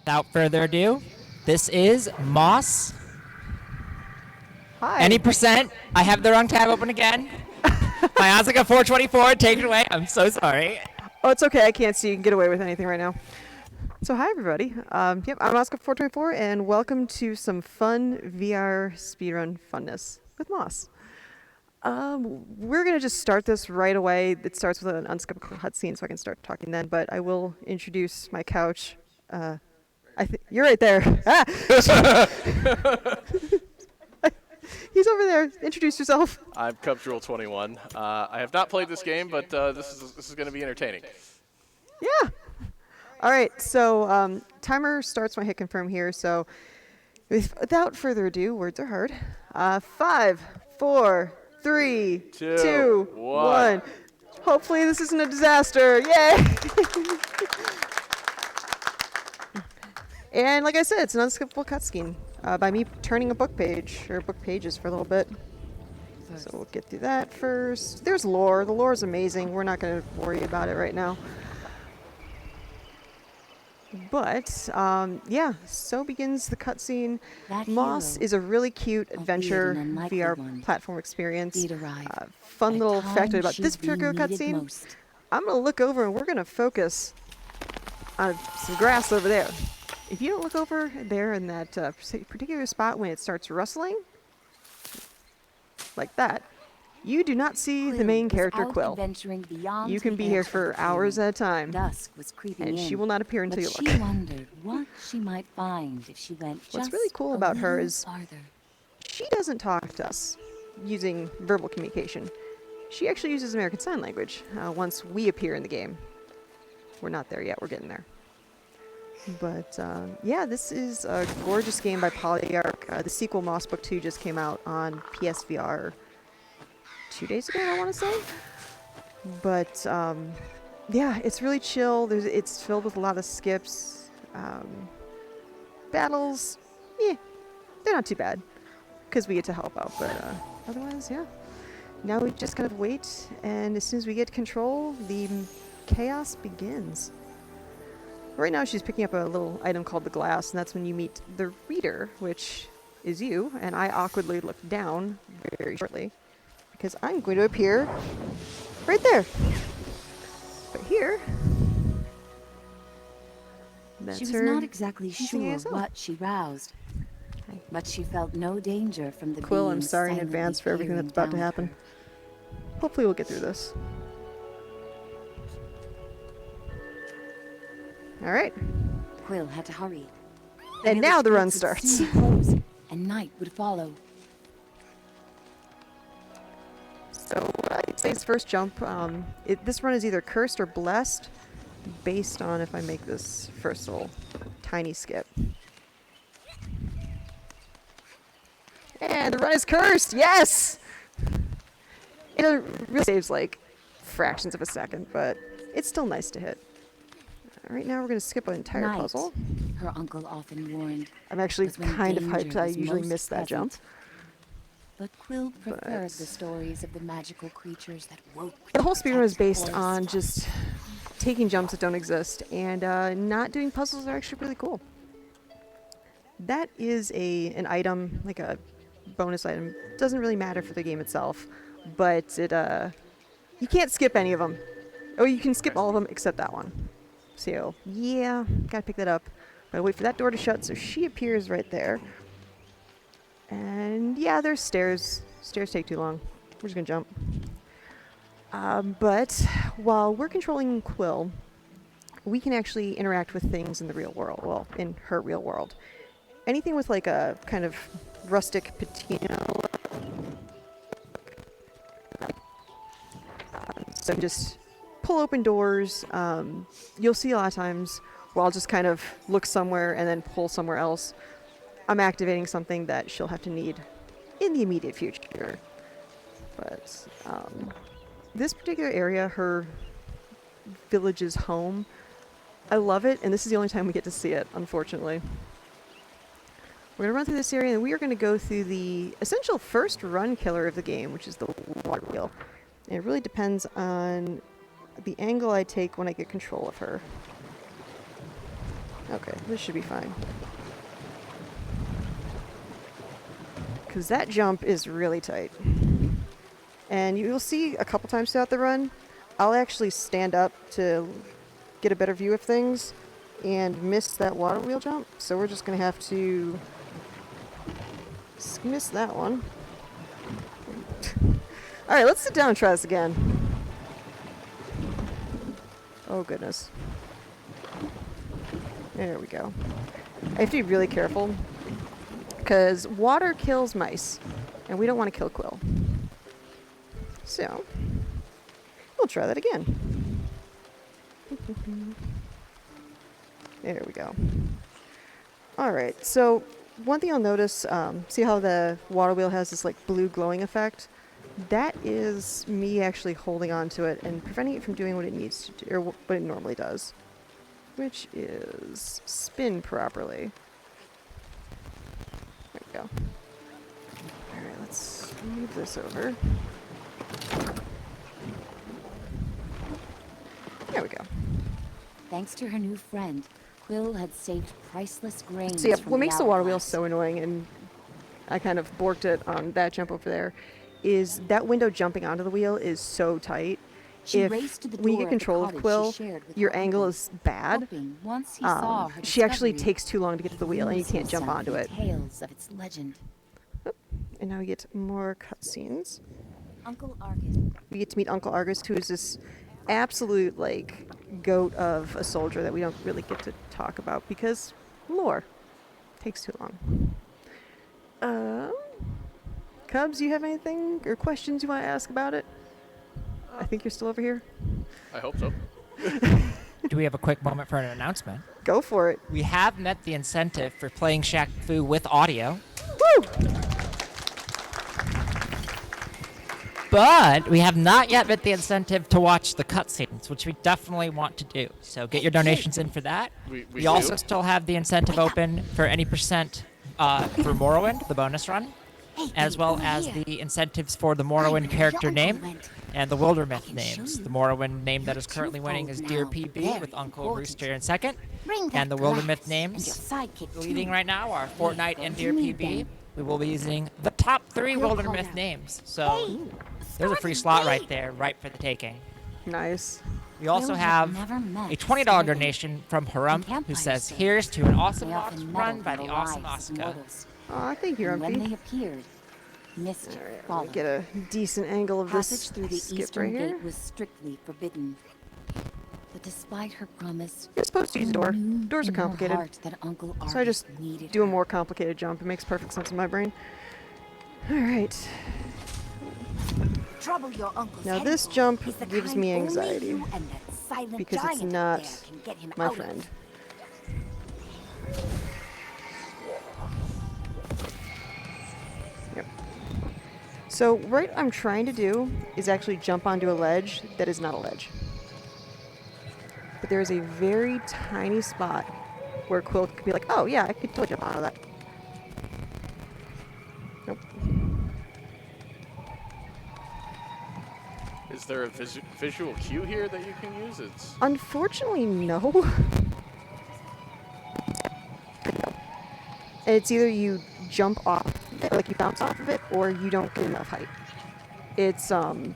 Without further ado, this is Moss. Hi. Any percent? I have the wrong tab open again. My asuka424, take it away. I'm so sorry. Oh, it's okay. I can't see. You can get away with anything right now. So hi, everybody. Yep, I'm asuka424, and welcome to some fun VR speedrun funness with Moss. We're going to just start this right away. It starts with an unskippable cutscene, so I can start talking then, but I will introduce my couch. You're right there. Ah! He's over there. Introduce yourself. I'm Cubs21. I have not played this game, but this is going to be entertaining. Yeah. All right. So timer starts when I hit confirm here. So without further ado, words are hard. 5, 4, 3, 2, 1. Hopefully this isn't a disaster. Yay! And like I said, it's an unskippable cutscene by me turning a book page, or book pages for a little bit. So we'll get through that first. There's lore. The lore is amazing. We're not going to worry about it right now. But, yeah, so begins the cutscene. Moss is a really cute adventure VR platform experience. Fun little factoid about this particular cutscene. I'm going to look over and we're going to focus on some grass over there. If you don't look over there in that particular spot when it starts rustling, like that, you do not see the main character, Quill. You can be here for hours at a time, and she will not appear until you look. She wondered what she might find if she went just What's really cool about her is farther. she doesn't talk to us using verbal communication. She actually uses American Sign Language once we appear in the game. We're not there yet. We're getting there. But, yeah, this is a gorgeous game by Polyarc. The sequel, Moss Book 2, just came out on PSVR 2 days ago, I want to say. But, yeah, it's really chill. It's filled with a lot of skips. Battles, yeah, they're not too bad, because we get to help out. But otherwise, yeah. Now we just kind of wait, and as soon as we get control, the chaos begins. Right now she's picking up a little item called the glass, and that's when you meet the reader, which is you, and I awkwardly look down very shortly, because I'm going to appear right there. But here, that's She was her not exactly using sure ASL. what she roused, but she felt no danger from the Quill, I'm beings sorry in silently advance for everything peering that's about to down at happen. her. Hopefully we'll get through this. Alright, Quill had to hurry. and now the run starts. And night would follow. So I'd say his first jump, this run is either cursed or blessed, based on if I make this first little tiny skip. And the run is cursed, yes! It really saves like fractions of a second, but it's still nice to hit. Right now we're going to skip an entire Night, puzzle. her uncle often warned. I'm actually was when kind of danger hyped. I was usually most miss that jump. present. But Quill preferred But the stories of the magical creatures that woke. the whole to speedrun is protect based the on forest. just taking jumps that don't exist, and not doing puzzles are actually really cool. That is an item, like a bonus item. Doesn't really matter for the game itself, but it you can't skip any of them. Oh, you can skip all of them except that one. So yeah, gotta pick that up. But wait for that door to shut, so she appears right there. And yeah, there's stairs. Stairs take too long. We're just gonna jump. But while we're controlling Quill, we can actually interact with things in the real world. Well, in her real world. Anything with like a kind of rustic patina. So just pull open doors. You'll see a lot of times where I'll just kind of look somewhere and then pull somewhere else. I'm activating something that she'll have to need in the immediate future. But this particular area, her village's home, I love it, and this is the only time we get to see it, unfortunately. We're going to run through this area, and we are going to go through the essential first run killer of the game, which is the water wheel. And it really depends on the angle I take when I get control of her. Okay, this should be fine. Because that jump is really tight. And you'll see a couple times throughout the run, I'll actually stand up to get a better view of things and miss that water wheel jump. So we're just going to have to miss that one. Alright, let's sit down and try this again. Oh goodness. There we go. I have to be really careful because water kills mice and we don't want to kill Quill. So, we'll try that again. There we go. Alright, so one thing you'll notice, see how the water wheel has this like blue glowing effect? That is me actually holding on to it and preventing it from doing what it needs to do, or what it normally does, which is spin properly. There we go. Alright, let's move this over. There we go. Thanks to her new friend, Quill had saved priceless grains. So yeah, from what makes the water wheel hourglass. so annoying, and I kind of borked it on that jump over there, is that window jumping onto the wheel is so tight. She If raced to the when you door get of the control of cottage Quill, she shared with your her angle uncle, is bad. hoping once he saw her She actually discovery, takes too long to get to the wheel, and you use can't jump himself onto in it. Tales of its legend. And now we get more cutscenes. Uncle Argus. We get to meet Uncle Argus, who is this absolute like goat of a soldier that we don't really get to talk about because lore takes too long. Cubs, you have anything or questions you want to ask about it? I think you're still over here. I hope so. Do we have a quick moment for an announcement? Go for it. We have met the incentive for playing Shaq Fu with audio, Woo! but we have not yet met the incentive to watch the cutscenes, which we definitely want to do. So get your donations in for that. We We also do? still have the incentive open for any percent for Morrowind, the bonus run, as well as the incentives for the Morrowind character name and the Wildermyth names. The Morrowind name that is currently winning is Dear PB with Uncle Rooster in second, and the Wildermyth names leading right now are Fortnite and Dear PB. We will be using the top 3 Wildermyth names. So there's a free slot right there, right for the taking. Nice. We also have a $20 donation from Harump, who says, "Here's to an awesome box run by the awesome Asuka." Aw, thank you, And when Rumpy. they appeared, mischief Alright, let me followed. get a decent angle of Passage this through the skip eastern right here. gate was strictly forbidden. But despite her promise, You're supposed to use a door. she knew Doors are in her complicated. heart that Uncle So I just Argus needed do a her. more complicated jump. It makes perfect sense in my brain. Alright. Trouble your uncle's Now head this full jump is the gives kind me only anxiety you and that silent because it's giant up not there can get him my out of. friend. Yep. So right what I'm trying to do is actually jump onto a ledge that is not a ledge. But there is a very tiny spot where Quill could be like, oh yeah, I could totally jump onto that. Nope. Is there a visual cue here that you can use? It's Unfortunately, no. And it's either you jump off, like you bounce off of it, or you don't get enough height. It's arguably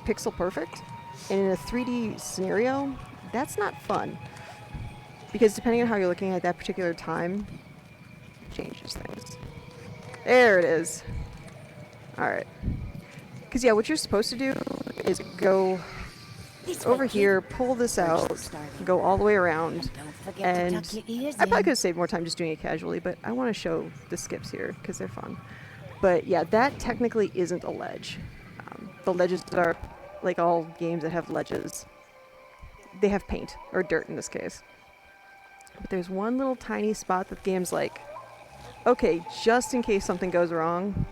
pixel perfect, and in a 3D scenario, that's not fun. Because depending on how you're looking at that particular time, it changes things. There it is. Alright. Because yeah, what you're supposed to do is go This way, over kid. here, pull this Urged out, the starving. go all the way around, Don't forget to and tuck your ears I probably in. could have saved more time just doing it casually, but I want to show the skips here because they're fun. But yeah, that technically isn't a ledge. The ledges are, like all games that have ledges, they have paint, or dirt in this case. But there's one little tiny spot that the game's like, okay, just in case something goes wrong,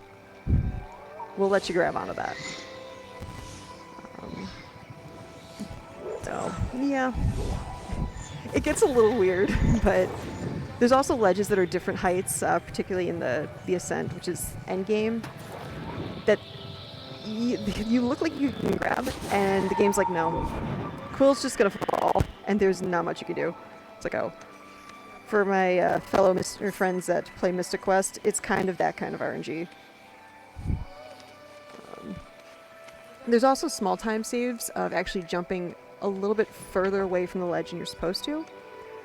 we'll let you grab onto that. So, yeah. It gets a little weird, but there's also ledges that are different heights, particularly in the ascent, which is endgame, that you look like you can grab, and the game's like, no. Quill's just gonna fall, and there's not much you can do. It's like, oh. For my fellow friends that play Mystic Quest, it's kind of that kind of RNG. There's also small time saves of actually jumping a little bit further away from the ledge than you're supposed to.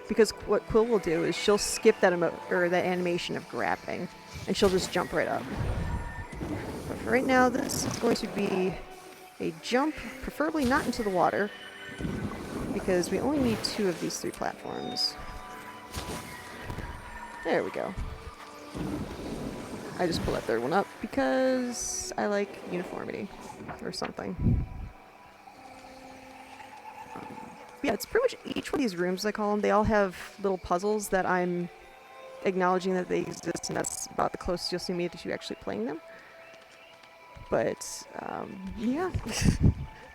Because what Quill will do is she'll skip that that animation of grabbing, and she'll just jump right up. But for right now, this is going to be a jump, preferably not into the water, because we only need 2 of these 3 platforms. There we go. I just pulled that third one up because I like uniformity or something. Yeah, it's pretty much each one of these rooms, I call them, they all have little puzzles that I'm acknowledging that they exist, and that's about the closest you'll see me to actually playing them. But, yeah.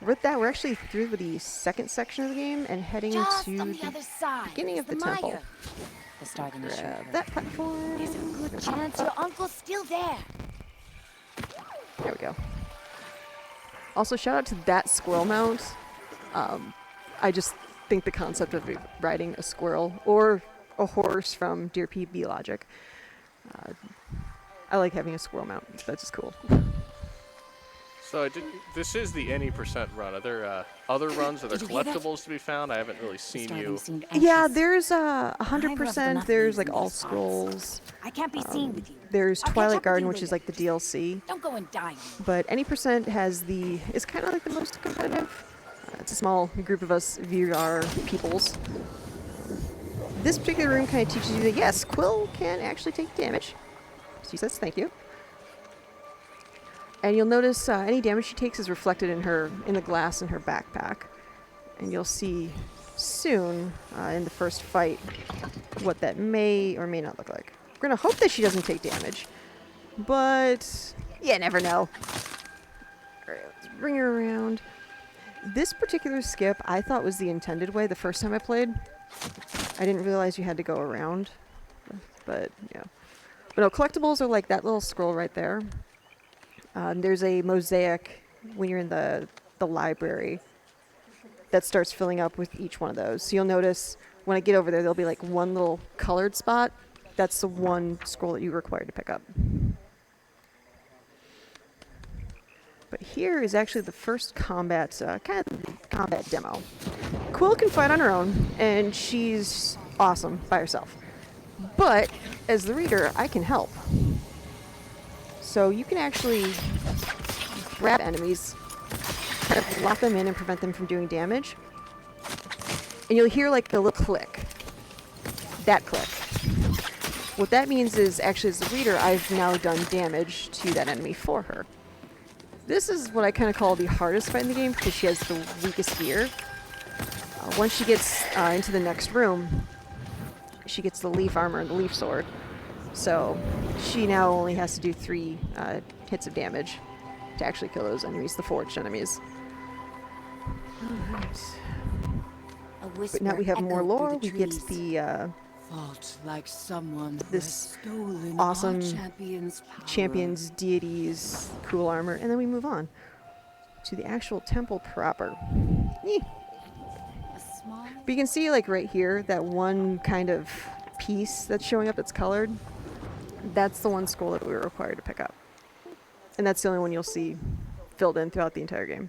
With that, we're actually through the second section of the game and heading Just to on the other side, beginning of the Maya. temple. The starting is Grab short. that platform. There's a good chance your uncle's still there. There we go. Also, shout out to that squirrel mount. I just think the concept of riding a squirrel or a horse from Dear PB Logic. I like having a squirrel mount. That's just cool. So this is the any % run. Are there other runs? Are there Did you hear that? collectibles to be found? I haven't really The seen starting you. seemed Yeah, anxious. there's I've roughed 100%. enough There's things like in all these spots. scrolls. I can't be seen with you. There's I'll catch Twilight up with Garden, you which is later. like the DLC. Don't go and die. But any percent has is kind of like the most competitive. It's a small group of us VR peoples. This particular room kind of teaches you that yes, Quill can actually take damage. She says thank you. And you'll notice any damage she takes is reflected in the glass in her backpack. And you'll see soon in the first fight what that may or may not look like. We're gonna hope that she doesn't take damage, but you never know. Alright, let's bring her around. This particular skip I thought was the intended way the first time I played. I didn't realize you had to go around, but yeah. But no, collectibles are like that little scroll right there. There's a mosaic when you're in the library that starts filling up with each one of those. So you'll notice when I get over there, there'll be like one little colored spot. That's the one scroll that you're required to pick up. But here is actually the first combat, kind of combat demo. Quill can fight on her own, and she's awesome by herself. But as the reader, I can help. So you can actually grab enemies, kind of lock them in and prevent them from doing damage. And you'll hear like a little click. That click. What that means is actually as the reader, I've now done damage to that enemy for her. This is what I kind of call the hardest fight in the game because she has the weakest gear. Once she gets into the next room, she gets the leaf armor and the leaf sword. So she now only has to do 3 hits of damage to actually kill those enemies, the forged enemies. Alright. But now we have more lore. We get the Fought like someone who this has stolen awesome our champion's power. champions, deities, cool armor, and then we move on to the actual temple proper. Yee. A small But you can see like right here, that one kind of piece that's showing up that's colored. That's the one scroll that we were required to pick up. And that's the only one you'll see filled in throughout the entire game.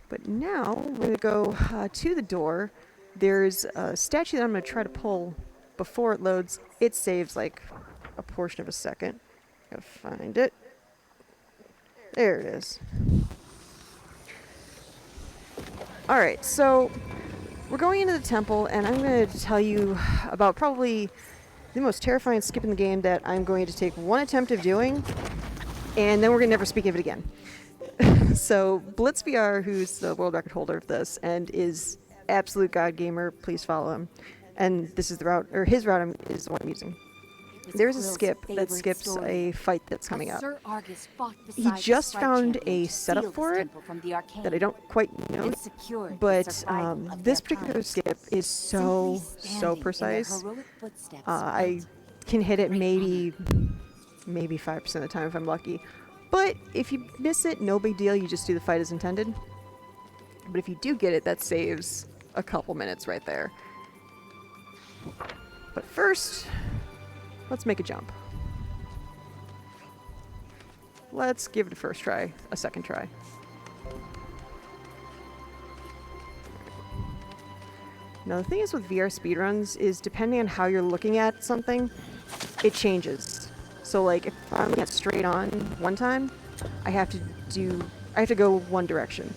But now we're going to go to the door. There's a statue that I'm going to try to pull before it loads. It saves like a portion of a second. Gotta find it. There it is. Alright, so we're going into the temple, and I'm going to tell you about probably the most terrifying skip in the game that I'm going to take one attempt of doing, and then we're going to never speak of it again. So BlitzVR, who's the world record holder of this, and is absolute god gamer, please follow him. And this is the route, or his route is the one I'm using. There's a Quill's skip that favorite skips story. a fight that's coming How up. Sir Argus fought He beside the just Sprite found champion a to setup steal for this it temple from the arcane that I don't quite know, and secured the but survival of this their particular kind. skip is so Simply standing in their precise. heroic footsteps I built can hit it great maybe 5% of the time if I'm lucky. But if you miss it, no big deal. You just do the fight as intended. But if you do get it, that saves a couple minutes right there. But first, let's make a jump. Let's give it a second try. Now the thing is with VR speedruns is depending on how you're looking at something, it changes. So like if I'm looking at straight on one time, I have to go one direction.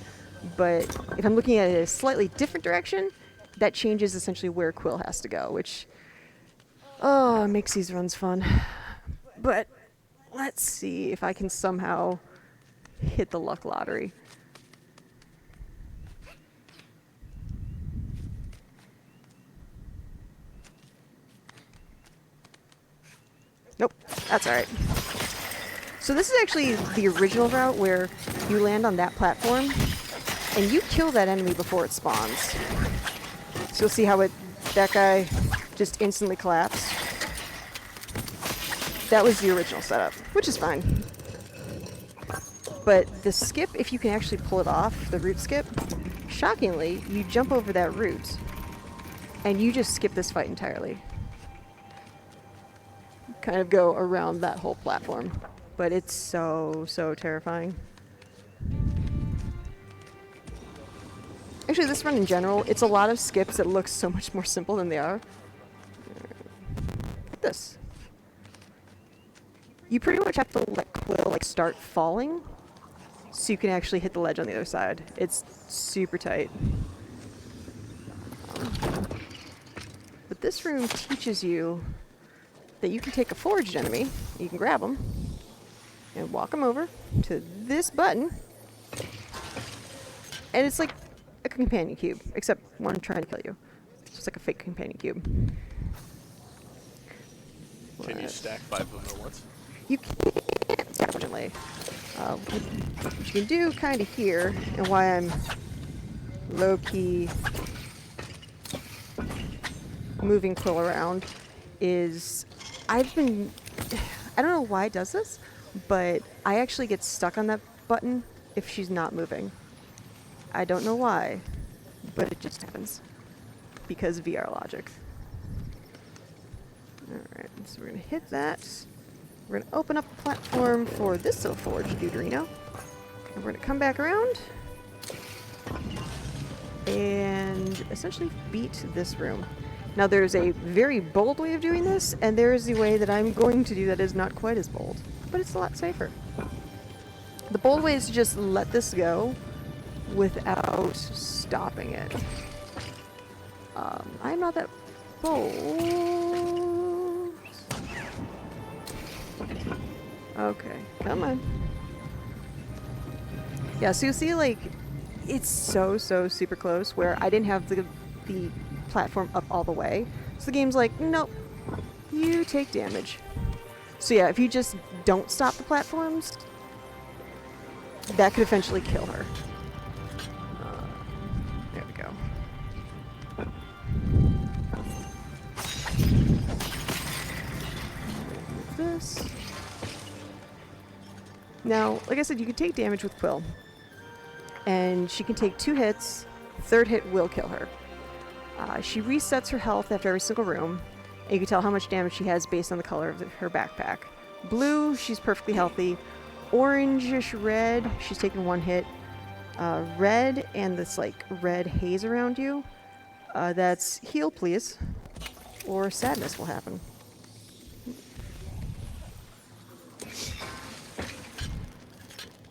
But if I'm looking at it a slightly different direction, that changes essentially where Quill has to go, which makes these runs fun. But let's see if I can somehow hit the luck lottery. Nope, that's alright. So this is actually the original route where you land on that platform and you kill that enemy before it spawns. So you'll see how that guy just instantly collapsed. That was the original setup, which is fine. But the skip, if you can actually pull it off, the root skip, shockingly, you jump over that root and you just skip this fight entirely. Kind of go around that whole platform. But it's so terrifying. Actually, this run in general, it's a lot of skips that look so much more simple than they are. This. You pretty much have to let Quill like start falling so you can actually hit the ledge on the other side. It's super tight. But this room teaches you that you can take a foraged enemy, you can grab them, and walk them over to this button, and it's like a companion cube, except one trying to kill you. It's just like a fake companion cube. Can you stack 5 of them at once? You can't, unfortunately. What you can do kind of here, and why I'm low-key moving Quill around, is I don't know why it does this, but I actually get stuck on that button if she's not moving. I don't know why, but it just happens. Because VR logic. Alright, so we're going to hit that. We're going to open up the platform for this little forge Deuterino. And we're going to come back around and essentially beat this room. Now there's a very bold way of doing this, and there is the way that I'm going to do that is not quite as bold, but it's a lot safer. The bold way is to just let this go without stopping it. I'm not that bold. Okay, come on. Yeah, so you see, like, it's so super close where I didn't have the platform up all the way. So the game's like, nope, you take damage. So yeah, if you just don't stop the platforms, that could eventually kill her. There we go. This. Now, like I said, you can take damage with Quill. And she can take 2 hits. 3rd hit will kill her. She resets her health after every single room. And you can tell how much damage she has based on the color of her backpack. Blue, she's perfectly healthy. Orangish red, she's taking 1 hit. Red and this like red haze around you, that's heal please, or sadness will happen.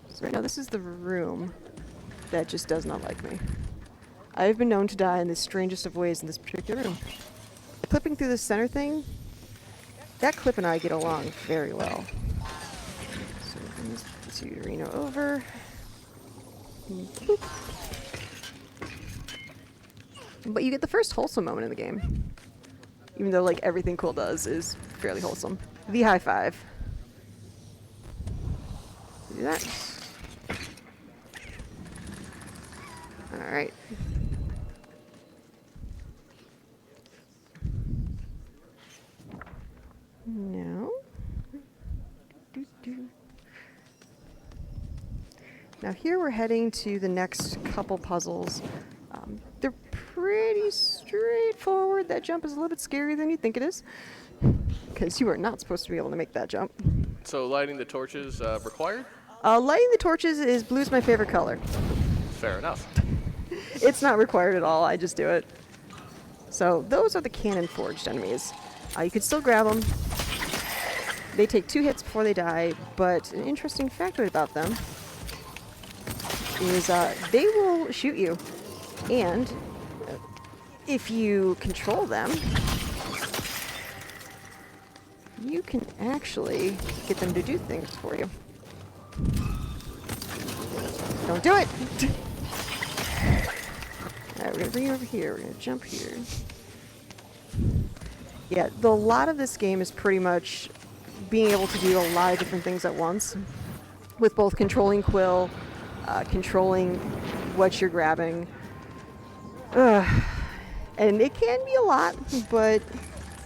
So right now this is the room that just does not like me. I've been known to die in the strangest of ways in this particular room. Clipping through the center thing, that clip and I get along very well. So bring this Deuterino over. Boop. But you get the first wholesome moment in the game. Even though like everything Quill does is fairly wholesome. The high five. Do that. Alright. Now. Now here we're heading to the next couple puzzles. They're pretty straightforward. good. That jump is a little bit scarier than you think it is. Because you are not supposed to be able to make that jump. So lighting the torches required? Lighting the torches is blue's my favorite color. Fair enough. It's not required at all. I just do it. So those are the cannon forged enemies. You can still grab them. They take 2 hits before they die, but an interesting factoid about them is they will shoot you. And if you control them, you can actually get them to do things for you. Don't do it! Alright, we're gonna bring you over here. We're gonna jump here. Yeah, the lot of this game is pretty much being able to do a lot of different things at once, with both controlling Quill, controlling what you're grabbing. And it can be a lot, but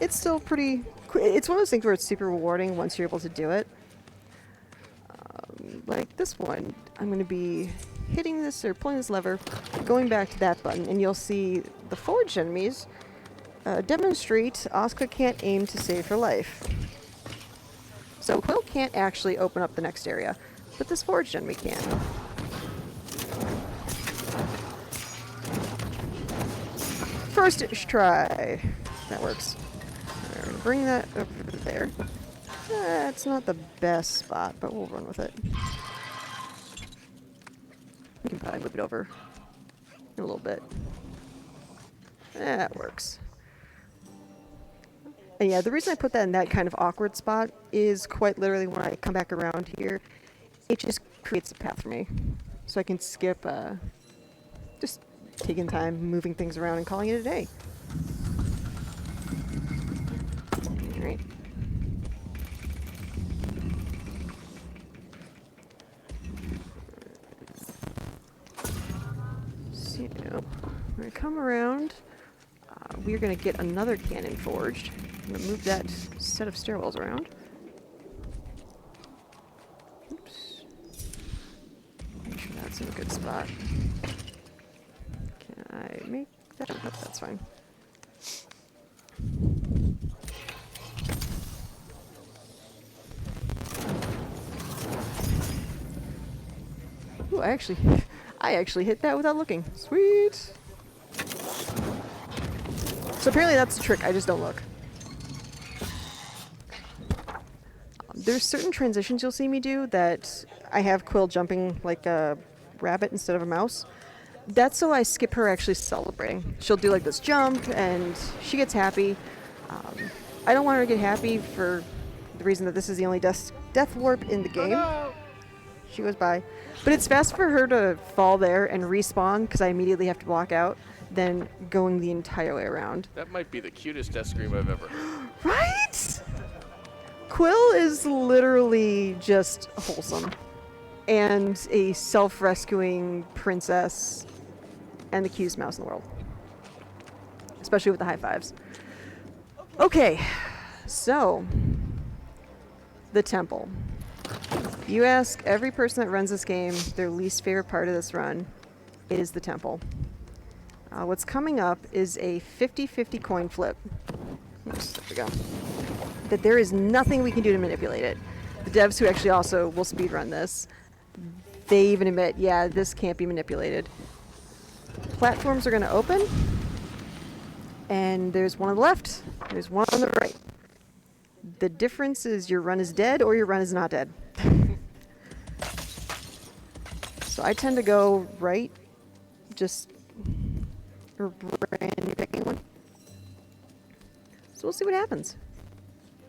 it's still pretty... It's one of those things where it's super rewarding once you're able to do it. Like this one, I'm going to be hitting this or pulling this lever, going back to that button, and you'll see the forged enemies demonstrate Asuka can't aim to save her life. So Quill can't actually open up the next area, but this forged enemy can. First try. That works. We're going to bring that over there. It's not the best spot, but we'll run with it. We can probably move it over in a little bit. That works. And yeah, the reason I put that in that kind of awkward spot is quite literally when I come back around here, it just creates a path for me. So I can skip just taking time, moving things around, and calling it a day. Alright. So, we're going to come around. We're going to get another cannon forged. I'm going to move that set of stairwells around. Oops. Make sure that's in a good spot. Can I make that? Oh, that's fine. Ooh, I actually hit that without looking. Sweet! So apparently that's the trick, I just don't look. There's certain transitions you'll see me do that I have Quill jumping like a rabbit instead of a mouse. That's so I skip her actually celebrating. She'll do like this jump and she gets happy. I don't want her to get happy for the reason that this is the only death warp in the game. Oh, no! She goes by. But it's best for her to fall there and respawn because I immediately have to block out than going the entire way around. That might be the cutest death scream I've ever heard. Right? Quill is literally just wholesome. And a self-rescuing princess and the cutest mouse in the world. Especially with the high fives. Okay, so the temple. You ask every person that runs this game, their least favorite part of this run is the temple. What's coming up is a 50-50 coin flip. Oops, there we go. That there is nothing we can do to manipulate it. The devs who actually also will speedrun this, they even admit, yeah, this can't be manipulated. Platforms are going to open, and there's one on the left, there's one on the right. The difference is your run is dead or your run is not dead. So I tend to go right, just randomly picking one. So we'll see what happens.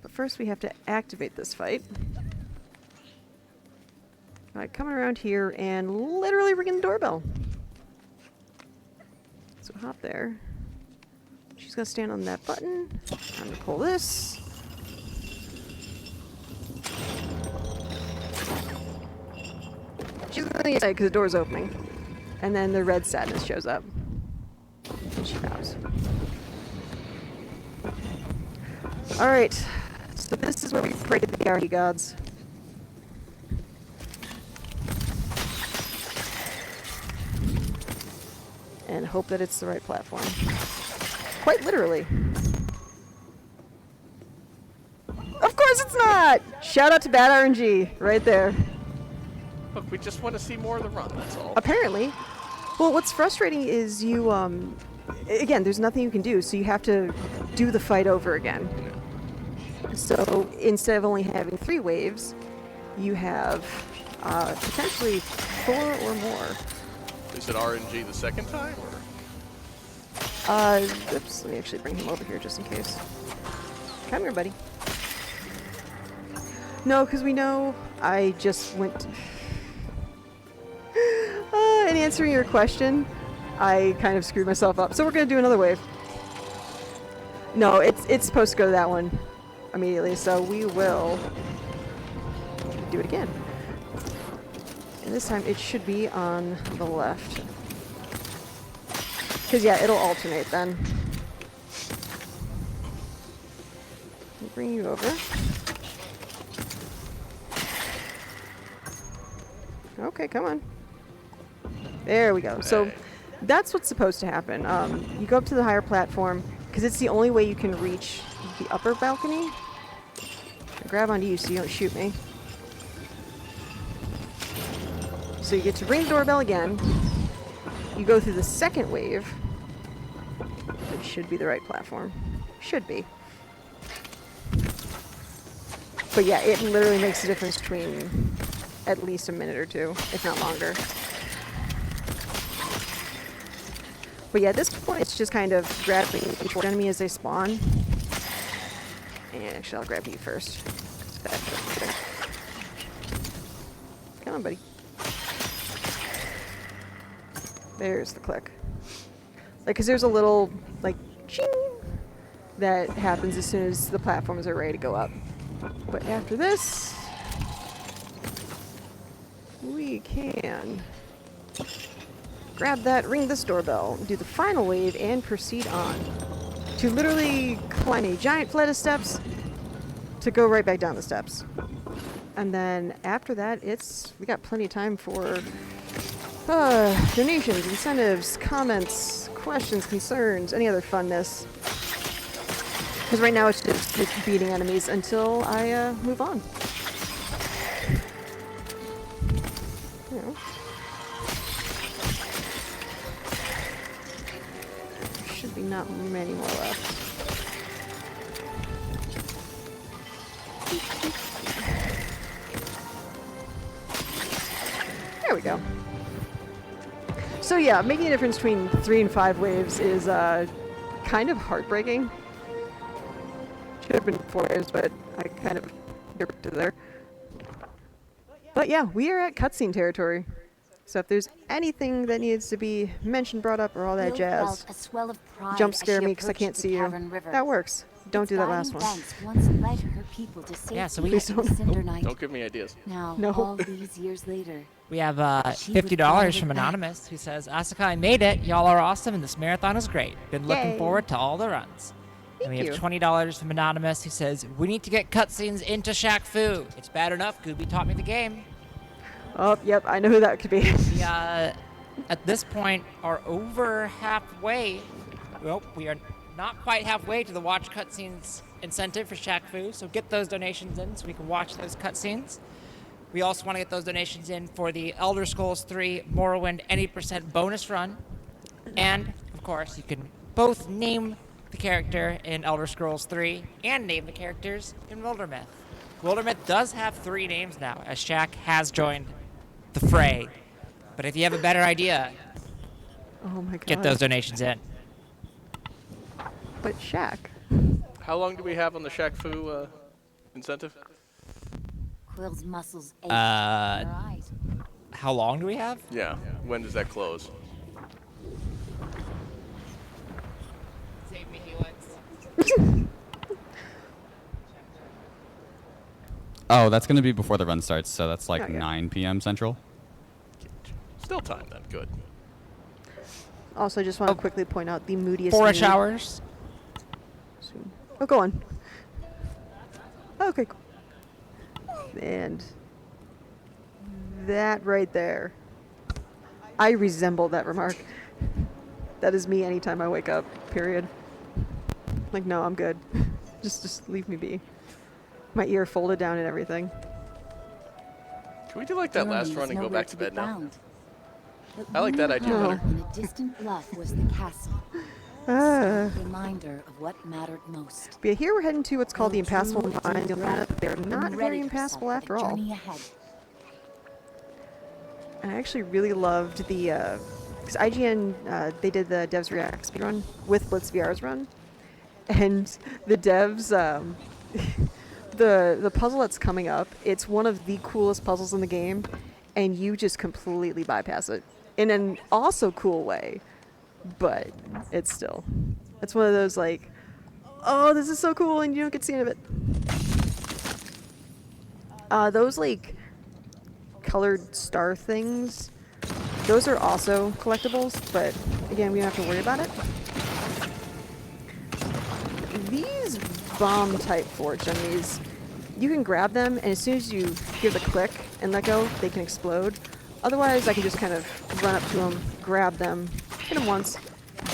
But first we have to activate this fight. Alright, coming around here and literally ringing the doorbell. So hop there. She's gonna stand on that button. I'm gonna pull this. She's really excited because the door's opening. And then the red sadness shows up. And she bows. Alright. So this is where we pray to the Arty gods. And hope that it's the right platform. quite literally. Of course it's not! Shout out to bad RNG, right there. Look, we just want to see more of the run, that's all. Apparently. Well, what's frustrating is you, again, there's nothing you can do, so you have to do the fight over again. So instead of only having 3 waves, you have potentially 4 or more. Is it RNG the second time, or? Oops, let me actually bring him over here just in case. Come here, buddy. No, because we know I just went... in answering your question, I kind of screwed myself up. So we're going to do another wave. No, it's supposed to go to that one immediately, so we will do it again. And this time it should be on the left. Because, yeah, it'll alternate then. I'll bring you over. Okay, come on. There we go. So that's what's supposed to happen. You go up to the higher platform, because it's the only way you can reach the upper balcony. I'll grab onto you so you don't shoot me. So you get to ring the doorbell again. You go through the second wave, which should be the right platform. Should be. But yeah, it literally makes a difference between at least a minute or 2, if not longer. But yeah, at this point, it's just kind of grabbing each enemy as they spawn. And actually, I'll grab you first. Come on, buddy. There's the click. Like, because there's a little, like, ching that happens as soon as the platforms are ready to go up. But after this, we can grab that, ring this doorbell, do the final wave, and proceed on to literally climb a giant flight of steps to go right back down the steps. And then after that, we got plenty of time for donations, incentives, comments, questions, concerns, any other funness. Because right now it's just beating enemies until I move on. You know. Should be not many more left. There we go. So yeah, making a difference between 3 and 5 waves is kind of heartbreaking. Should have been 4 waves, but I kind of dipped it there. But yeah, we are at cutscene territory. So if there's anything that needs to be mentioned, brought up, or all that jazz, jump scare me because I can't see you. That works. Don't do that last one. Once led her people to safety. Yeah, so we- Please don't. Don't give me ideas. Now, No. all these years later, We have She would $50 find from it back. Anonymous who says, Asuka, I made it. Y'all are awesome, and this marathon is great. Been looking Yay. forward to all the runs. And we have you. $20 from Anonymous who says, we need to get cutscenes into Shaq Fu. It's bad enough. Gooby taught me the game. Oh, yep, I know who that could be. We, at this point, are over halfway. Well, we are not quite halfway to the watch cutscenes incentive for Shaq Fu, so get those donations in so we can watch those cutscenes. We also want to get those donations in for the Elder Scrolls 3 Morrowind any % bonus run. And, of course, you can both name the character in Elder Scrolls 3 and name the characters in Wildermyth. Wildermyth does have 3 names now, as Shaq has joined the fray. But if you have a better idea, Oh my god. get those donations in. But Shaq. How long do we have on the Shaq Fu incentive? Quill's muscles ached in her eyes. How long do we have? Yeah. When does that close? Save me, Helix. Oh, that's going to be before the run starts, so that's like Oh, yeah. 9 p.m. Central. Still time then. Good. Also, I just want to Oh. quickly point out the moodiest 4-ish mood. hours. Soon. Oh, go on. Okay, cool. And that right there. I resemble that remark. That is me anytime I wake up, period. Like, no, I'm good. just leave me be. My ear folded down and everything. Can we do like that last Jeremy run was and go nowhere back to be bed now? found. But I like that looming idea No. better. high in a distant bluff was the castle. A Ah. stark reminder of what mattered most. But yeah, here we're heading to what's called the Bill Impassable drew a Mines. deep You'll find out that they're breath not and very readied impassable herself for after the all. journey ahead. And I actually really loved the, because IGN, they did the Devs React speedrun with Blitz VR's run. And the devs, the puzzle that's coming up, it's one of the coolest puzzles in the game, and you just completely bypass it in an also cool way. But it's still, it's one of those like, oh, this is so cool, and you don't get to see any of it. Those like colored star things, those are also collectibles, but again, we don't have to worry about it. These bomb type forge enemies, you can grab them, and as soon as you give the click and let go, they can explode. Otherwise, I can just kind of run up to them, grab them, hit them once,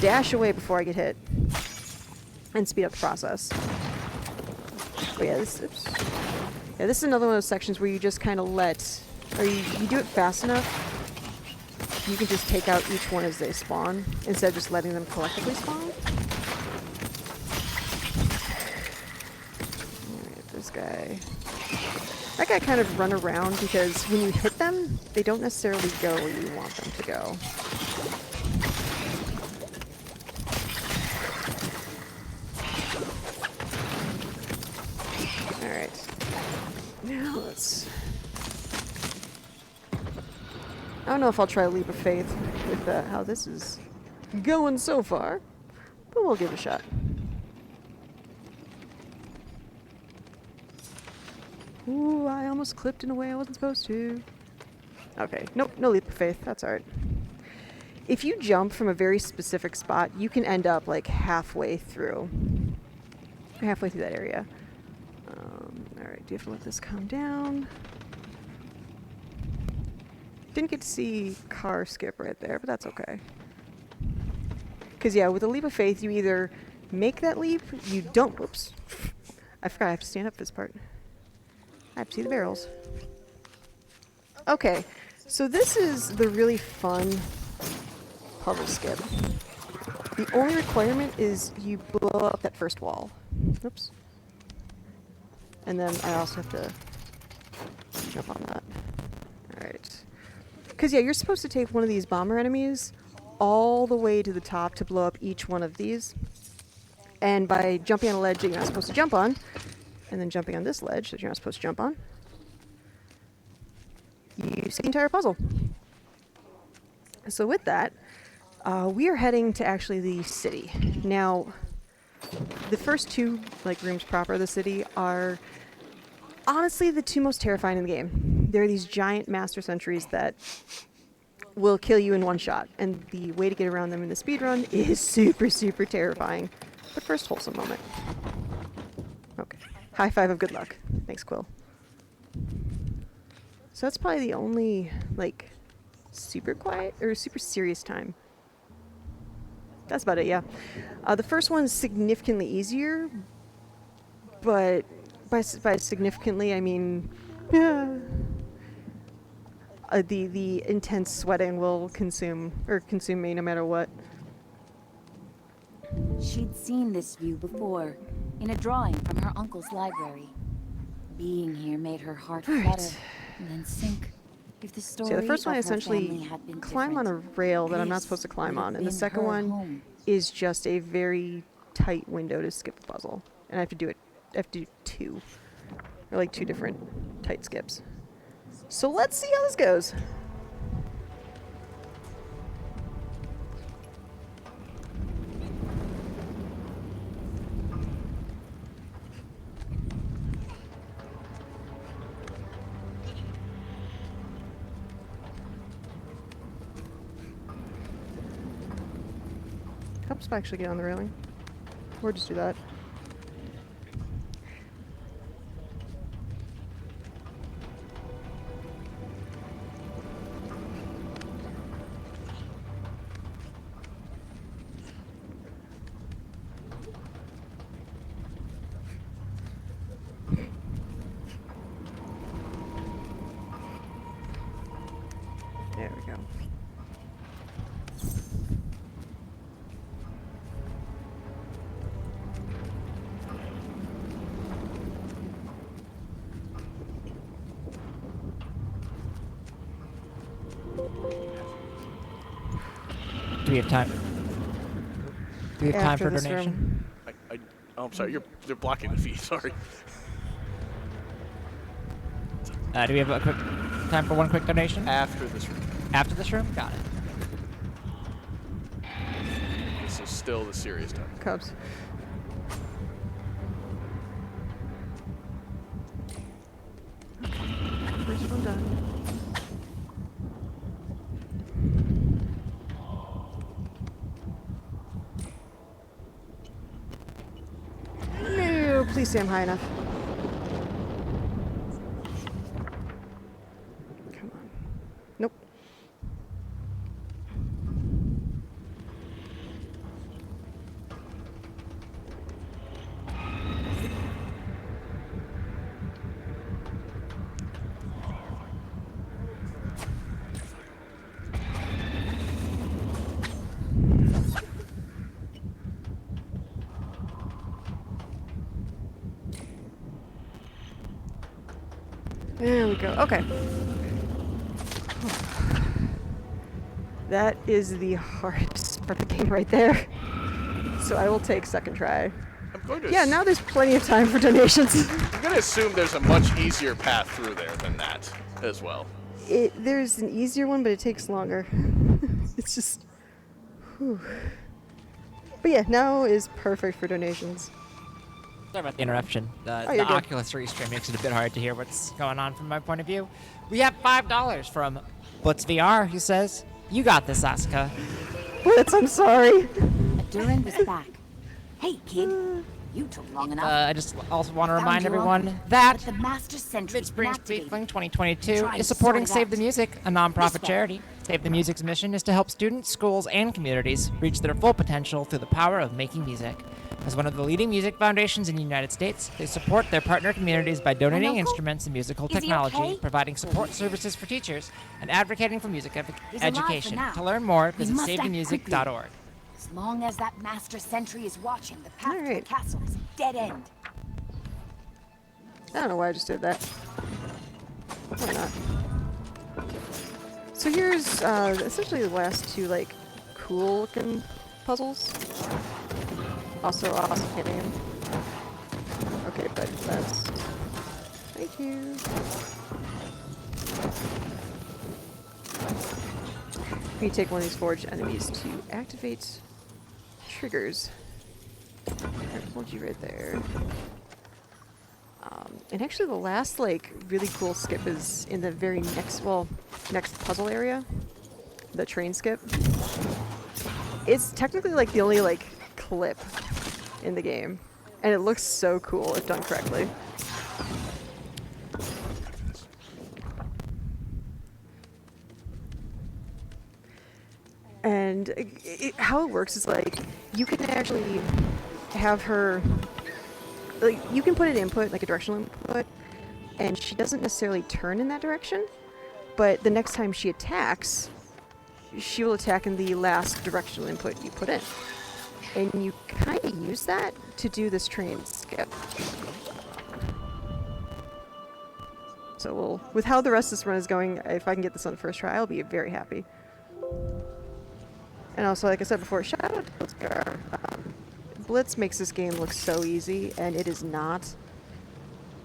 dash away before I get hit, and speed up the process. But yeah, this is another one of those sections where you just kind of let, or you do it fast enough, you can just take out each one as they spawn, instead of just letting them collectively spawn. Alright, this guy. That guy kind of run around because when you hit them, they don't necessarily go where you want them to go. Alright. Now let's... I don't know if I'll try Leap of Faith with how this is going so far, but we'll give it a shot. Ooh, I almost clipped in a way I wasn't supposed to. Okay, nope, no Leap of Faith, that's alright. If you jump from a very specific spot, you can end up like halfway through that area. Alright, do you have to let this come down? Didn't get to see car skip right there, but that's okay. Because yeah, with a Leap of Faith, you either make that leap, you don't. Whoops. I forgot I have to stand up for this part. I have to see the barrels. Okay, so this is the really fun puzzle skip. The only requirement is you blow up that first wall. Oops. And then I also have to jump on that. Alright. Because yeah, you're supposed to take one of these bomber enemies all the way to the top to blow up each one of these. And by jumping on a ledge that you're not supposed to jump on, and then jumping on this ledge that you're not supposed to jump on, you see the entire puzzle. So with that, we are heading to actually the city. Now, the first two like rooms proper of the city are honestly the two most terrifying in the game. There are these giant master sentries that will kill you in one shot, and the way to get around them in the speedrun is super, super terrifying. But first, wholesome moment. Okay. High five of good luck. Thanks, Quill. So that's probably the only, like, super quiet, or super serious time. That's about it, yeah. The first one's significantly easier, but by significantly, I mean... the intense sweating will consume me no matter what. She'd seen this view before, in a drawing from her uncle's library. Being here made her heart flutter, and then sink. If the story So yeah, the first one I of her family essentially had been climb on a different, rail that I'm not this supposed to climb would have on, and the been second her one home. is just a very tight window to skip a puzzle, and I have to do two, or like two different tight skips. So let's see how this goes. Helps if I actually get on the railing. Or just do that. we have time? Do we have time After for this donation? room. Oh, I'm sorry. You're blocking the feed. Sorry. Do we have a quick time for one quick donation? After this room. After this room? Got it. This is still the serious time. Cubs. First one done. No, please say I'm high enough. Come on. Nope. There we go. Okay. That is the hardest part of the game right there. So I will take second try. I'm going to. Yeah, now there's plenty of time for donations. I'm going to assume there's a much easier path through there than that as well. There's an easier one, but it takes longer. It's just... Whew. But yeah, now is perfect for donations. Sorry about the interruption. Oh, The you're good. Oculus restream makes it a bit hard to hear what's going on from my point of view. We have $5 from Blitz VR, who says, "You got this, Asuka." Blitz, I'm sorry. Durin was back. Hey, kid. You took long enough. I just also want to Found remind your everyone uncle, that but the Master Sentry Mid-Spring inactivated. Speedfling 2022 Try is to supporting sort it Save the out. Music, a nonprofit This way. charity. Save the Music's mission is to help students, schools, and communities reach their full potential through the power of making music. As one of the leading music foundations in the United States, they support their partner communities by donating uncle? instruments and musical Is he technology, okay? providing support services for teachers, and advocating for music He's alive for education. now. To learn more, We visit must act savethemusic.org. As long as that Master Sentry is watching, the path to the Alright. castle is a dead end. I don't know why I just did that. Why not? So here's essentially the last two, like, cool-looking puzzles. Also awesome hitting. Okay, but that's... Thank you. You take one of these forged enemies to activate triggers. I told you right there. And actually the last, like, really cool skip is in the very next puzzle area. The train skip. It's technically, like, the only, like, clip in the game. And it looks so cool if done correctly. And how it works is, like, you can actually have her... Like, you can put an input, like a directional input, and she doesn't necessarily turn in that direction, but the next time she attacks, she will attack in the last directional input you put in. And you kind of use that to do this train skip. So with how the rest of this run is going, if I can get this on the first try, I'll be very happy. And also, like I said before, shout out to Blitzgar. Blitz makes this game look so easy, and it is not.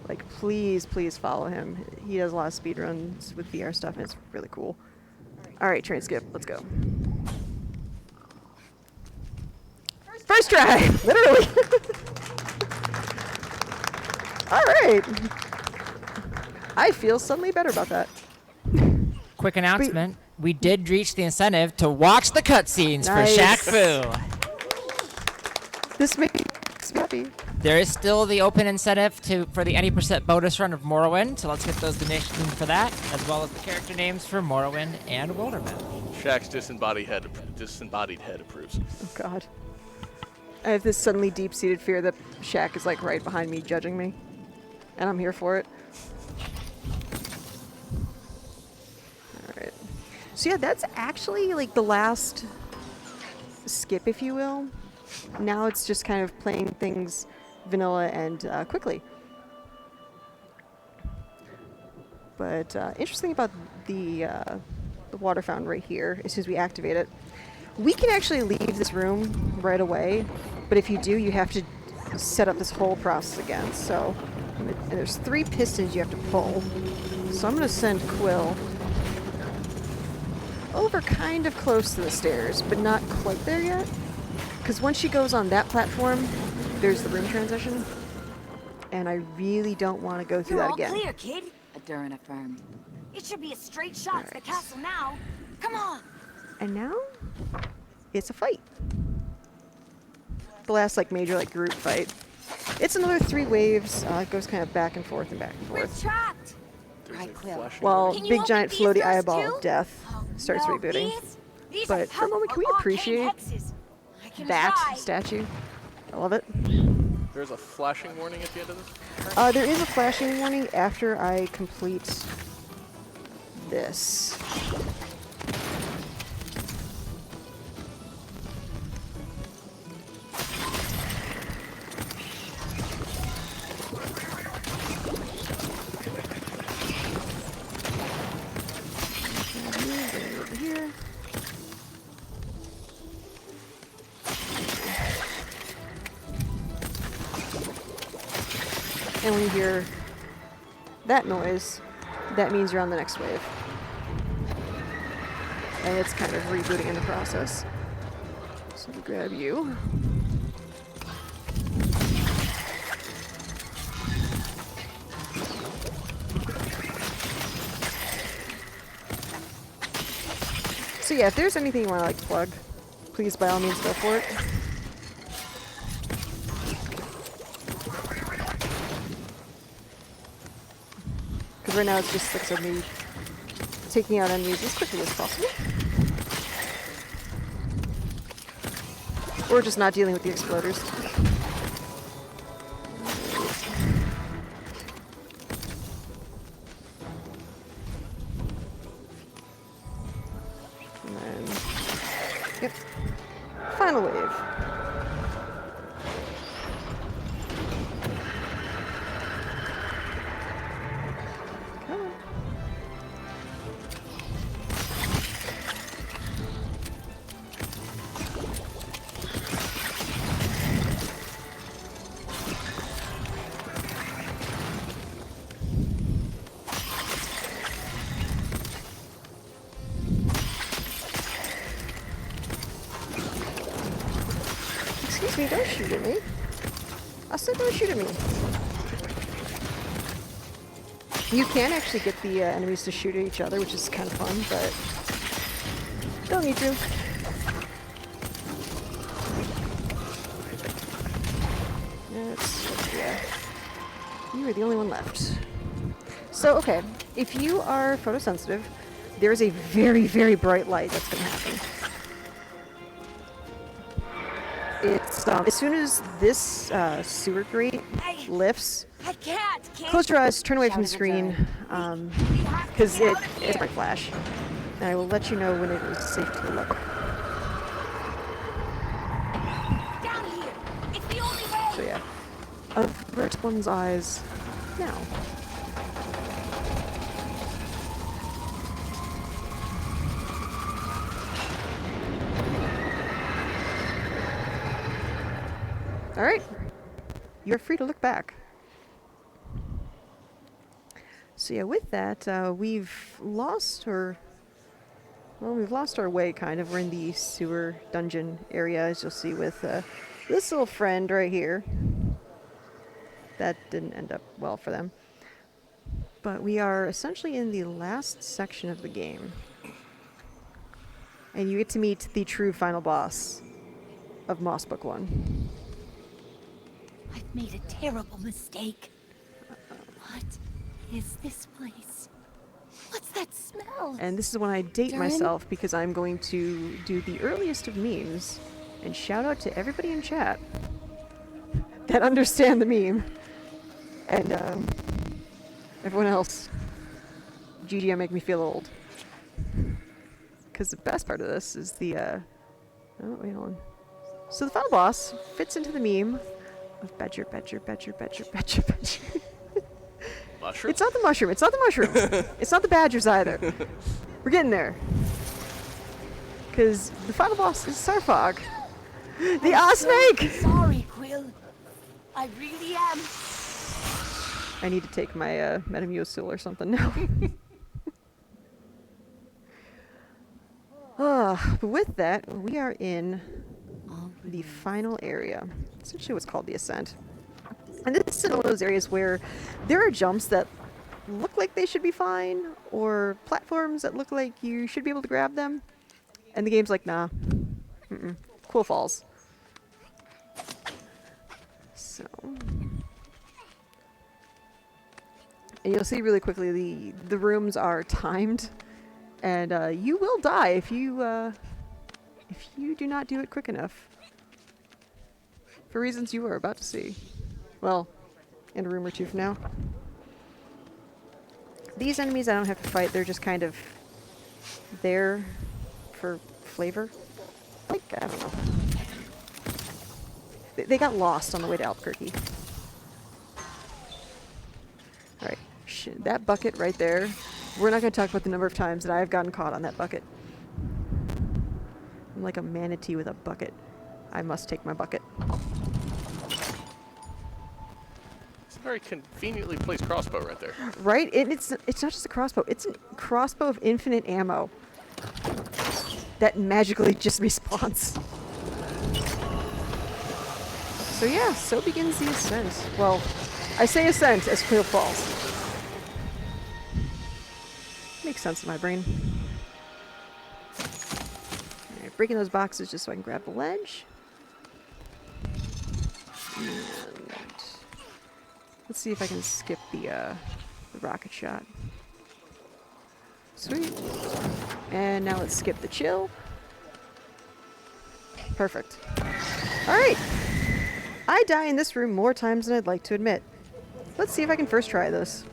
Like, please, please follow him. He does a lot of speedruns with VR stuff, and it's really cool. Alright, train skip, let's go. First try! Literally! Alright. I feel suddenly better about that. Quick announcement. We did reach the incentive to watch the cutscenes for Nice. Shaq Fu. This makes me happy. There is still the open incentive for the any percent bonus run of Morrowind, so let's get those donations in for that, as well as the character names for Morrowind and Wildermyth. Shaq's disembodied head approves. Oh god. I have this suddenly deep-seated fear that Shaq is, like, right behind me judging me. And I'm here for it. Alright. So yeah, that's actually, like, the last skip, if you will. Now it's just kind of playing things vanilla and quickly. But interesting about the water fountain right here, as soon as we activate it, We can actually leave this room right away, but if you do, you have to set up this whole process again. So, and there's 3 pistons you have to pull. So I'm going to send Quill over kind of close to the stairs, but not quite there yet. Because once she goes on that platform, there's the room transition. And I really don't want to go through You're that all again. clear, kid. Adurin affirmed. It should be a straight shot to the castle now. Come on. And now, it's a fight. The last like major like group fight. It's another 3 waves. It goes kind of back and forth and back and We're forth. trapped. There's Right, a Quill. flashing While warning. Can you big open giant these floaty first eyeball two? of death Oh, starts no, rebooting. These But are for a moment, can we powerful appreciate arcane hexes. I can That try. statue. I love it. There's a flashing warning at the end of this. There is a flashing warning after I complete this. Over here. And when you hear that noise, that means you're on the next wave. And it's kind of rebooting in the process. So let me grab you. So yeah, if there's anything you want to like plug, please by all means go for it. Because right now it's just like of me taking out enemies as quickly as possible. Or just not dealing with the exploders. And then, yep. Final wave. Come on. Excuse me, don't shoot at me. I said don't shoot at me. You can actually get the enemies to shoot at each other, which is kind of fun, but don't need to. Yeah. You are the only one left. So, okay, if you are photosensitive, there is a very, very bright light that's going to happen. It's as soon as this sewer grate lifts, I can't, kid. close your eyes, turn away from the Shouted screen, because We have to get out of it's here. my flash, and I will let you know when it is safe to look. Down here. It's the only way. So yeah, avert one's eyes now. All right, you're free to look back. So yeah, with that, we've lost our way, kind of. We're in the sewer dungeon area, as you'll see with this little friend right here. That didn't end up well for them. But we are essentially in the last section of the game. And you get to meet the true final boss of Moss Book 1. I've made a terrible mistake. What is this place? What's that smell? And this is when I date Darren? myself, because I'm going to do the earliest of memes and shout out to everybody in chat that understand the meme. And everyone else, GG, make me feel old. Because the best part of this is the, oh, wait, hold on. So the final boss fits into the meme of Badger. Mushroom? It's not the mushroom. It's not the mushroom. It's not the badgers either. We're getting there. Because the final boss is Sarfog. The Osmake! Sorry, Quill. I really am. I need to take my Metamucil or something now. But with that, we are in the final area. It's actually what's called the Ascent. And this is one of those areas where there are jumps that look like they should be fine, or platforms that look like you should be able to grab them. And the game's like, nah. Cool falls. So... And you'll see really quickly the rooms are timed, and you will die if you do not do it quick enough. For reasons you are about to see. Well, in a room or two from now. These enemies I don't have to fight, they're just kind of there for flavor. Like, I don't know. They got lost on the way to Albuquerque. Alright, that bucket right there. We're not going to talk about the number of times that I've gotten caught on that bucket. I'm like a manatee with a bucket. I must take my bucket. It's a very conveniently placed crossbow right there. Right? It's not just a crossbow. It's a crossbow of infinite ammo. That magically just respawns. So yeah, so begins the ascent. Well, I say ascent as Quill falls. Makes sense in my brain. Alright, breaking those boxes just so I can grab the ledge. And let's see if I can skip the rocket shot. Sweet. And now let's skip the chill. Perfect. Alright. I die in this room more times than I'd like to admit. Let's see if I can first try this.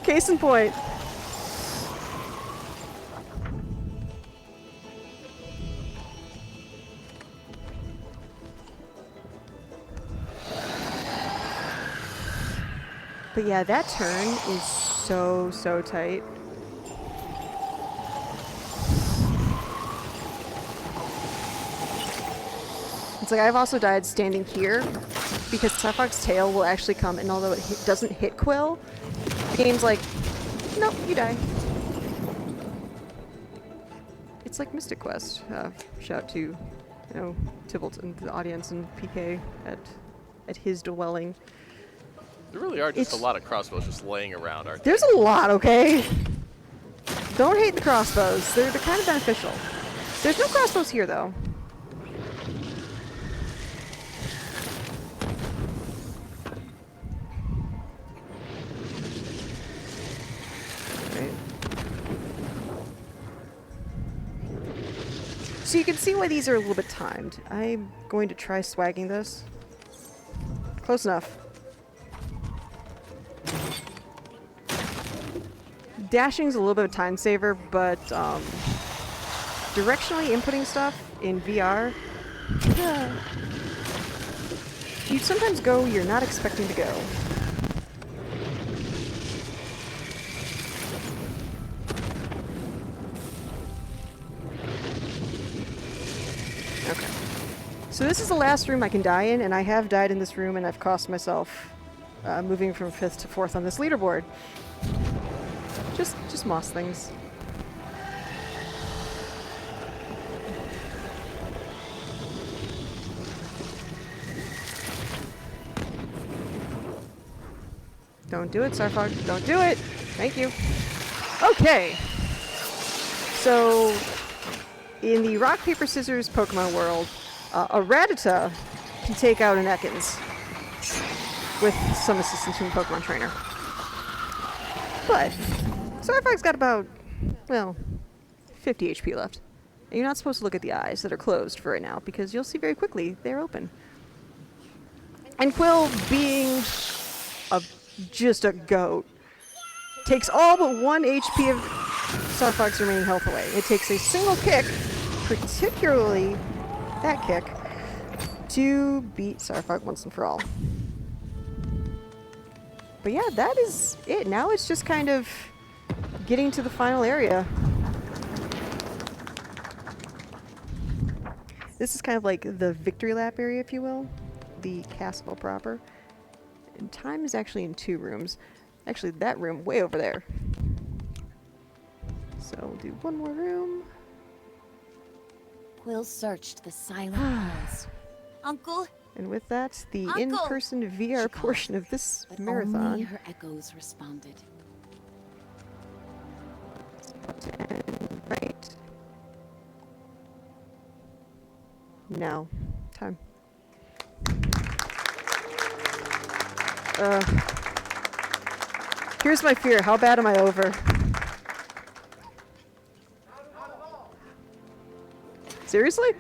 Case in point. But yeah, that turn is so tight. It's like I've also died standing here because Sarfog's tail will actually come, and although it doesn't hit Quill, the game's like, nope, you die. It's like Mystic Quest. Shout to, you know, Tybalt and the audience and PK at his dwelling. There really are just a lot of crossbows just laying around, aren't There's a lot, okay? Don't hate the crossbows. They're kind of beneficial. There's no crossbows here, though. Right. So you can see why these are a little bit timed. I'm going to try swagging this. Close enough. Dashing's a little bit of a time saver, but directionally inputting stuff in VR, you sometimes go you're not expecting to go. Okay. So this is the last room I can die in, and I have died in this room, and I've cost myself moving from 5th to 4th on this leaderboard. Just moss things. Don't do it, Sarfog. Don't do it! Thank you. Okay. So, in the rock, paper, scissors Pokemon world, a Rattata can take out an Ekans with some assistance from the Pokemon trainer. But Sarfog's got about, well, 50 HP left. And you're not supposed to look at the eyes that are closed for right now, because you'll see very quickly they're open. And Quill, being just a goat, takes all but 1 HP of Sarfog's remaining health away. It takes a single kick, particularly that kick, to beat Sarfog once and for all. But yeah, that is it. Now it's just kind of getting to the final area. This is kind of like the victory lap area, if you will, the castle proper. And time is actually in 2 rooms. Actually, that room way over there. So we'll do one more room. Quill searched the silent halls. Uncle, And with that, the Uncle! in-person VR She portion of this but only marathon. her echoes responded. Right. Now, time. Here's my fear. How bad am I over? Seriously?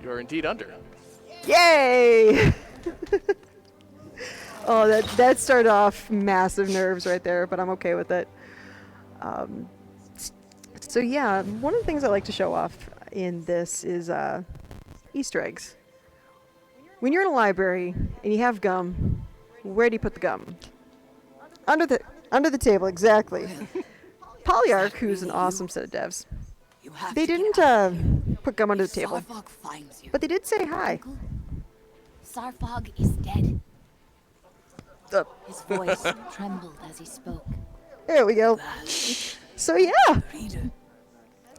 You are indeed under. Yay! Oh, that started off massive nerves right there, but I'm okay with it. So yeah, one of the things I like to show off in this is Easter eggs. When you're in a library and you have gum, where do you put the gum? Under the table, exactly. Polyarch, who's an awesome set of devs, You have they to get didn't out of here. put gum under the If table, Sarfog finds you. but they did say hi. Uncle, Sarfog is dead. His voice trembled as he spoke. There we go. So yeah, Reader,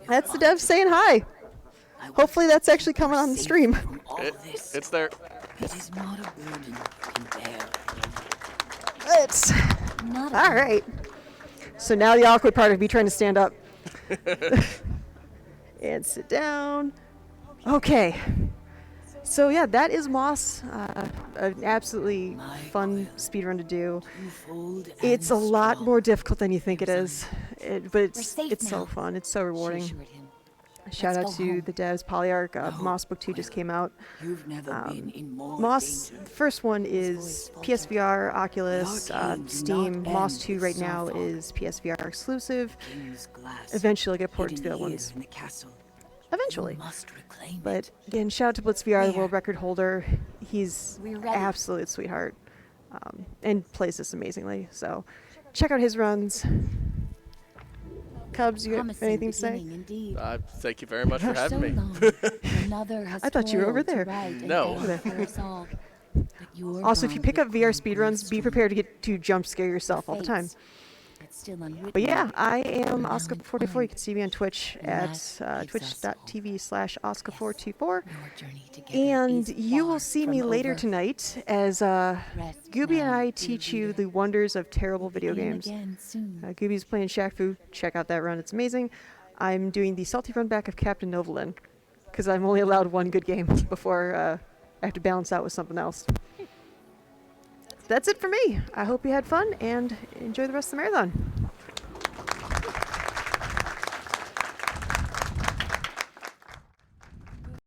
that's the devs saying hi. I want Hopefully that's actually coming on the safe stream. from all this. It's there. It is not a burden you can bear. It's Not all right. So now the awkward part of me trying to stand up and sit down. Okay. So yeah, that is Moss. An absolutely fun speedrun to do. Twofold and It's a lot strong. more difficult than you think it is, but We're it's safe it's so now, fun. It's so she rewarding. assured him. Shout out Let's to go home. the devs, Polyarch. No, Moss Book 2 just came out. You've never been in more Moss, danger. the first one is voice faltered. PSVR, Oculus, The arcane do Steam. not Moss end 2 with right now Sarfog. is PSVR exclusive. King's glass, Eventually, I'll get ported to hidden the other here ones. in the castle. Eventually. You must reclaim it. But again, shout out to BlitzVR, the Where? world record holder. He's We're ready. absolute sweetheart, and plays this amazingly. So, check out his runs. Cubs, you have Promising anything to say? beginning indeed. Thank you very much for For so having me. long, another has I thought you were over toiled to there. write an No. end for us all. But your Also, if you bond pick up with VR Queen speedruns, be Glitchless prepared to get to jump scare yourself all the time. fates, but still unwritten. But yeah, I am Now asuka424. You entwined. can see me on Twitch And at that gives us all. twitch.tv/asuka424. Your journey together And is you will far see me from later over. tonight as Rest Gooby and now, I dear teach you reader. the wonders of terrible We'll video begin games. again soon. Gooby's playing Shaq Fu. Check out that run. It's amazing. I'm doing the salty run back of Captain Novolin because I'm only allowed one good game before I have to balance out with something else. That's it for me. I hope you had fun and enjoy the rest of the marathon.